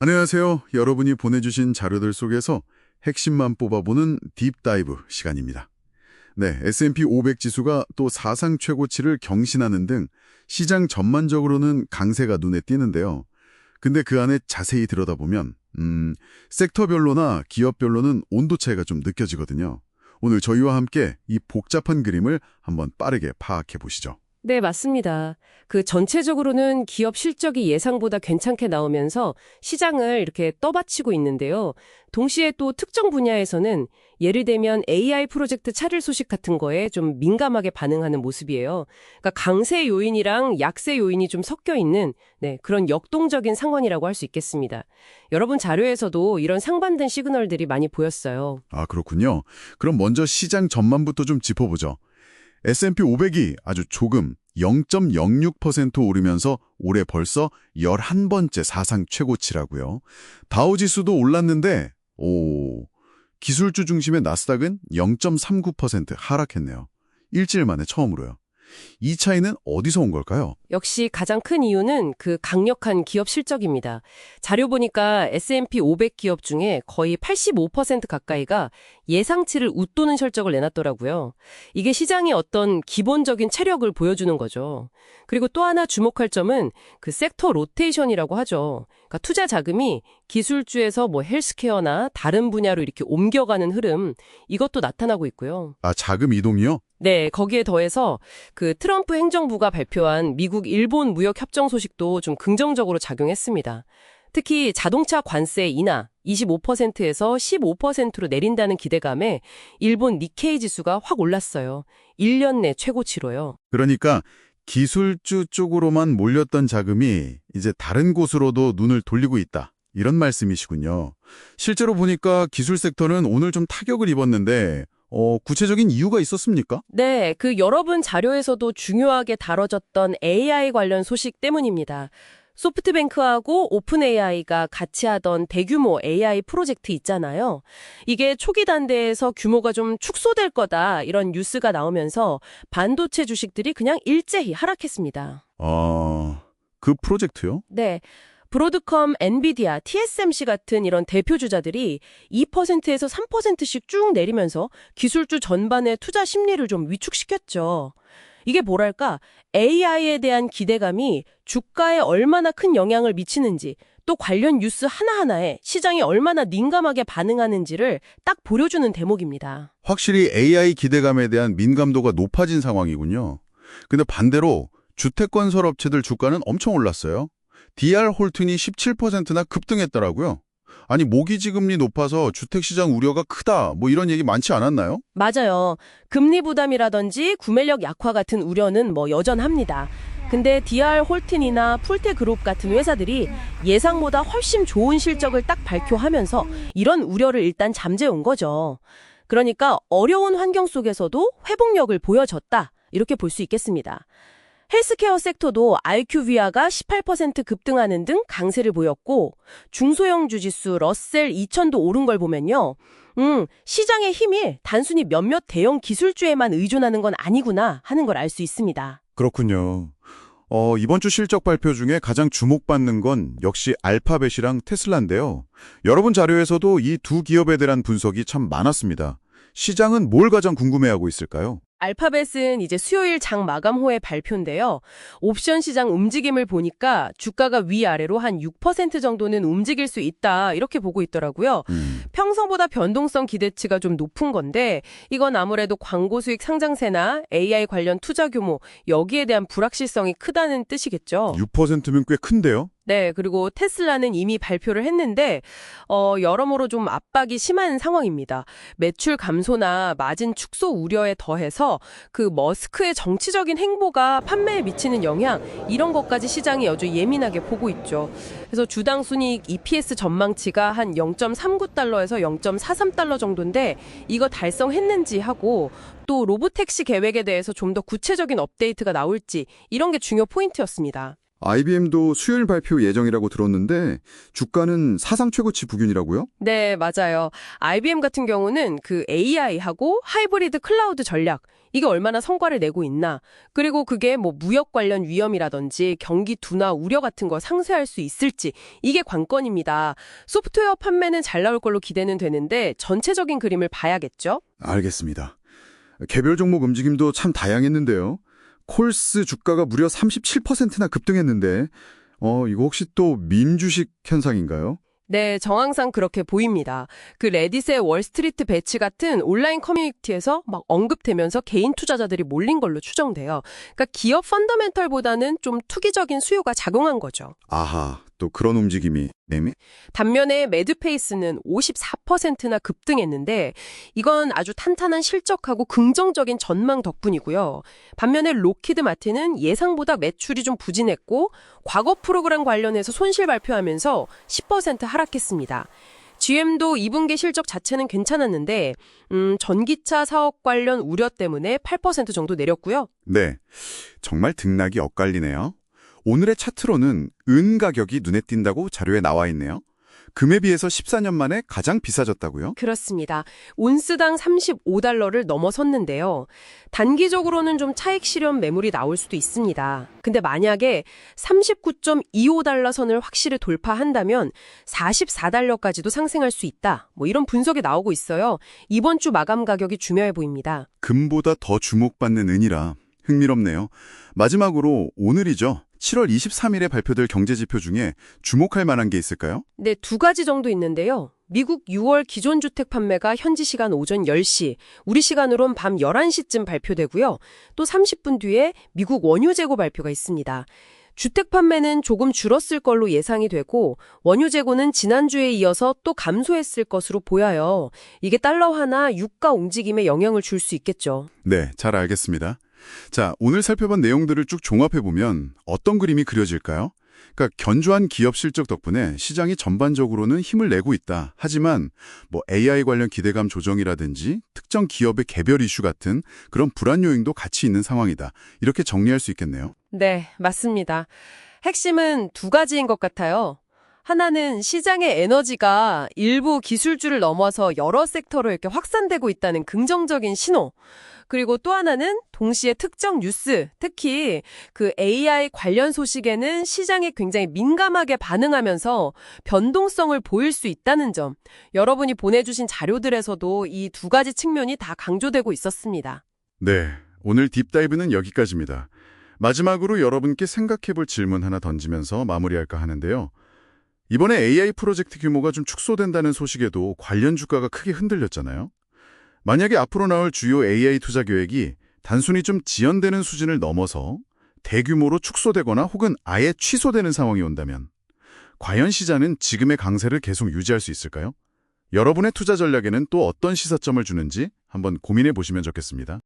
안녕하세요. 여러분이 보내주신 자료들 속에서 핵심만 뽑아보는 딥다이브 시간입니다. 네, S&P 500 지수가 또 사상 최고치를 경신하는 등 시장 전반적으로는 강세가 눈에 띄는데요. 근데 그 안에 자세히 들여다보면 섹터별로나 기업별로는 온도 차이가 좀 느껴지거든요. 오늘 저희와 함께 이 복잡한 그림을 한번 빠르게 파악해 보시죠. 네, 맞습니다. 전체적으로는 기업 실적이 예상보다 괜찮게 나오면서 시장을 이렇게 떠받치고 있는데요. 동시에 또 특정 분야에서는 예를 들면 AI 프로젝트 차릴 소식 같은 거에 좀 민감하게 반응하는 모습이에요. 그러니까 강세 요인이랑 약세 요인이 좀 섞여 있는 그런 역동적인 상황이라고 할 수 있겠습니다. 여러분 자료에서도 이런 상반된 시그널들이 많이 보였어요. 아, 그렇군요. 그럼 먼저 시장 전반부터 좀 짚어보죠. S&P 500이 아주 조금 0.06% 오르면서 올해 벌써 11번째 사상 최고치라고요. 다우지수도 올랐는데 기술주 중심의 나스닥은 0.39% 하락했네요. 일주일 만에 처음으로요. 이 차이는 어디서 온 걸까요? 역시 가장 큰 이유는 강력한 기업 실적입니다. 자료 보니까 S&P 500 기업 중에 거의 85% 가까이가 예상치를 웃도는 실적을 내놨더라고요. 이게 시장의 어떤 기본적인 체력을 보여주는 거죠. 그리고 또 하나 주목할 점은 섹터 로테이션이라고 하죠. 그러니까 투자 자금이 기술주에서 헬스케어나 다른 분야로 이렇게 옮겨가는 흐름, 이것도 나타나고 있고요. 아, 자금 이동이요? 네, 거기에 더해서 트럼프 행정부가 발표한 미국 일본 무역 협정 소식도 좀 긍정적으로 작용했습니다. 특히 자동차 관세 인하 25%에서 15%로 내린다는 기대감에 일본 니케이 지수가 확 올랐어요. 1년 내 최고치로요. 그러니까 기술주 쪽으로만 몰렸던 자금이 이제 다른 곳으로도 눈을 돌리고 있다. 이런 말씀이시군요. 실제로 보니까 기술 섹터는 오늘 좀 타격을 입었는데 구체적인 이유가 있었습니까? 네, 여러분 자료에서도 중요하게 다뤄졌던 AI 관련 소식 때문입니다. 소프트뱅크하고 오픈 AI가 같이 하던 대규모 AI 프로젝트 있잖아요. 이게 초기 단대에서 규모가 좀 축소될 거다 이런 뉴스가 나오면서 반도체 주식들이 그냥 일제히 하락했습니다. 그 프로젝트요? 네. 브로드컴, 엔비디아, TSMC 같은 이런 대표 주자들이 2%에서 3%씩 쭉 내리면서 기술주 전반의 투자 심리를 좀 위축시켰죠. 이게 뭐랄까, AI에 대한 기대감이 주가에 얼마나 큰 영향을 미치는지, 또 관련 뉴스 하나하나에 시장이 얼마나 민감하게 반응하는지를 딱 보여주는 대목입니다. 확실히 AI 기대감에 대한 민감도가 높아진 상황이군요. 근데 반대로 주택건설 업체들 주가는 엄청 올랐어요. DR 홀튼이 17%나 급등했더라고요. 아니, 모기지금리 높아서 주택시장 우려가 크다, 이런 얘기 많지 않았나요? 맞아요. 금리 부담이라든지 구매력 약화 같은 우려는 여전합니다. 근데 DR 홀튼이나 풀테그룹 같은 회사들이 예상보다 훨씬 좋은 실적을 딱 발표하면서 이런 우려를 일단 잠재운 거죠. 그러니까 어려운 환경 속에서도 회복력을 보여줬다, 이렇게 볼 수 있겠습니다. 헬스케어 섹터도 IQVIA가 18% 급등하는 등 강세를 보였고 중소형 주지수 러셀 2000도 오른 걸 보면요. 시장의 힘이 단순히 몇몇 대형 기술주에만 의존하는 건 아니구나 하는 걸 알 수 있습니다. 그렇군요. 이번 주 실적 발표 중에 가장 주목받는 건 역시 알파벳이랑 테슬라인데요. 여러분 자료에서도 이 두 기업에 대한 분석이 참 많았습니다. 시장은 뭘 가장 궁금해하고 있을까요? 알파벳은 이제 수요일 장 마감 후의 발표인데요. 옵션 시장 움직임을 보니까 주가가 위아래로 한 6% 정도는 움직일 수 있다, 이렇게 보고 있더라고요. 평소보다 변동성 기대치가 좀 높은 건데 이건 아무래도 광고 수익 상장세나 AI 관련 투자 규모, 여기에 대한 불확실성이 크다는 뜻이겠죠. 6%면 꽤 큰데요? 네, 그리고 테슬라는 이미 발표를 했는데 여러모로 좀 압박이 심한 상황입니다. 매출 감소나 마진 축소 우려에 더해서 머스크의 정치적인 행보가 판매에 미치는 영향, 이런 것까지 시장이 아주 예민하게 보고 있죠. 그래서 주당 순이익 EPS 전망치가 한 0.39달러에서 0.43달러 정도인데 이거 달성했는지 하고 또 로보택시 계획에 대해서 좀 더 구체적인 업데이트가 나올지, 이런 게 중요 포인트였습니다. IBM도 수요일 발표 예정이라고 들었는데 주가는 사상 최고치 부근이라고요? 네, 맞아요. IBM 같은 경우는 그 AI하고 하이브리드 클라우드 전략, 이게 얼마나 성과를 내고 있나, 그리고 그게 뭐 무역 관련 위험이라든지 경기 둔화 우려 같은 거 상쇄할 수 있을지, 이게 관건입니다. 소프트웨어 판매는 잘 나올 걸로 기대는 되는데 전체적인 그림을 봐야겠죠? 알겠습니다. 개별 종목 움직임도 참 다양했는데요. 콜스 주가가 무려 37%나 급등했는데 이거 혹시 또 밈주식 현상인가요? 네, 정황상 그렇게 보입니다. 그 레딧의 월스트리트 배치 같은 온라인 커뮤니티에서 막 언급되면서 개인 투자자들이 몰린 걸로 추정돼요. 그러니까 기업 펀더멘털보다는 좀 투기적인 수요가 작용한 거죠. 아하, 또 그런 움직임이. 네미? 반면에 매드페이스는 54%나 급등했는데 이건 아주 탄탄한 실적하고 긍정적인 전망 덕분이고요. 반면에 로키드 마틴은 예상보다 매출이 좀 부진했고 과거 프로그램 관련해서 손실 발표하면서 10% 하락했습니다. GM도 2분기 실적 자체는 괜찮았는데 전기차 사업 관련 우려 때문에 8% 정도 내렸고요. 네, 정말 등락이 엇갈리네요. 오늘의 차트로는 은 가격이 눈에 띈다고 자료에 나와 있네요. 금에 비해서 14년 만에 가장 비싸졌다고요? 그렇습니다. 온스당 35달러를 넘어섰는데요. 단기적으로는 좀 차익 실현 매물이 나올 수도 있습니다. 근데 만약에 39.25달러 선을 확실히 돌파한다면 44달러까지도 상승할 수 있다. 뭐 이런 분석이 나오고 있어요. 이번 주 마감 가격이 중요해 보입니다. 금보다 더 주목받는 은이라 흥미롭네요. 마지막으로 오늘이죠. 7월 23일에 발표될 경제지표 중에 주목할 만한 게 있을까요? 네, 두 가지 정도 있는데요. 미국 6월 기존 주택 판매가 현지 시간 오전 10시, 우리 시간으론 밤 11시쯤 발표되고요. 또 30분 뒤에 미국 원유 재고 발표가 있습니다. 주택 판매는 조금 줄었을 걸로 예상이 되고 원유 재고는 지난주에 이어서 또 감소했을 것으로 보여요. 이게 달러화나 유가 움직임에 영향을 줄 수 있겠죠. 네, 잘 알겠습니다. 자, 오늘 살펴본 내용들을 쭉 종합해보면 어떤 그림이 그려질까요? 그러니까 견조한 기업 실적 덕분에 시장이 전반적으로는 힘을 내고 있다. 하지만 뭐 AI 관련 기대감 조정이라든지 특정 기업의 개별 이슈 같은 그런 불안 요인도 같이 있는 상황이다. 이렇게 정리할 수 있겠네요. 네, 맞습니다. 핵심은 두 가지인 것 같아요. 하나는 시장의 에너지가 일부 기술주를 넘어서 여러 섹터로 이렇게 확산되고 있다는 긍정적인 신호. 그리고 또 하나는 동시에 특정 뉴스, 특히 그 AI 관련 소식에는 시장이 굉장히 민감하게 반응하면서 변동성을 보일 수 있다는 점. 여러분이 보내주신 자료들에서도 이 두 가지 측면이 다 강조되고 있었습니다. 네, 오늘 딥다이브는 여기까지입니다. 마지막으로 여러분께 생각해볼 질문 하나 던지면서 마무리할까 하는데요. 이번에 AI 프로젝트 규모가 좀 축소된다는 소식에도 관련 주가가 크게 흔들렸잖아요. 만약에 앞으로 나올 주요 AI 투자 계획이 단순히 좀 지연되는 수준을 넘어서 대규모로 축소되거나 혹은 아예 취소되는 상황이 온다면 과연 시장은 지금의 강세를 계속 유지할 수 있을까요? 여러분의 투자 전략에는 또 어떤 시사점을 주는지 한번 고민해 보시면 좋겠습니다.